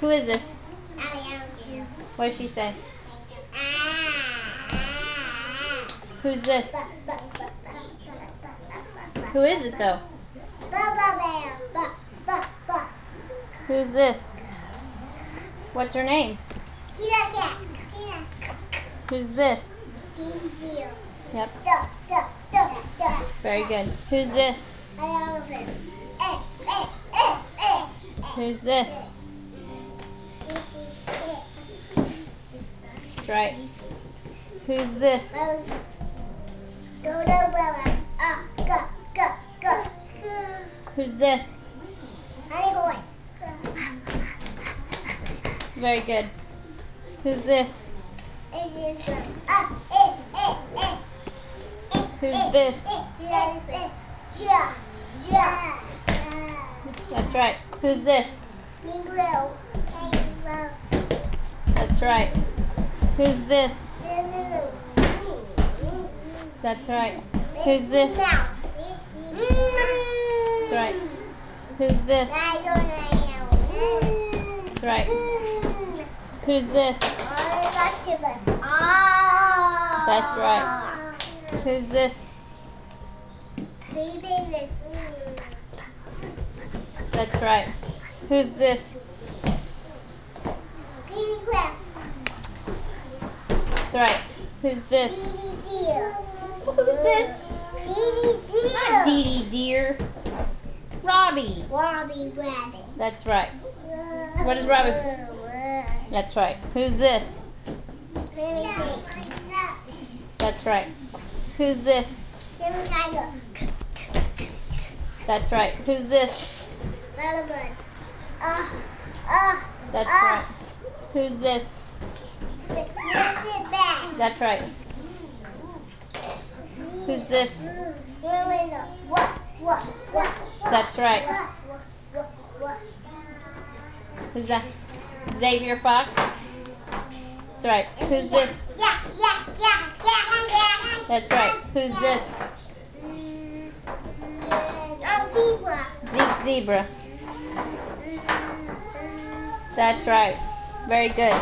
Who is this? What did she say? Who's this? Who is it though? Who's this? What's her name? Who's this? Yep. Very good. Who's this? Who's this? That's right. Who's this? Who's this? Very good. Who's this? Who's this? That's right. Who's this? That's right. Who's this? That's right. Who's this? That's right. Who's this? That's right. Who's this? That's right. Who's this? That's right. Who's this? That's right. Who's this? Who's this? Not Dee Dee deer. Robbie. Robbie Rabbit. That's right. What is Robbie? That's right. Who's this? That's right. Who's this? That's right. Who's this? That's right. Who's this? That's right. Who's this? That's right. Who's that? Xavier Fox? That's right. Who's this? That's right. Who's this? Zeke Zebra. That's right. Very good.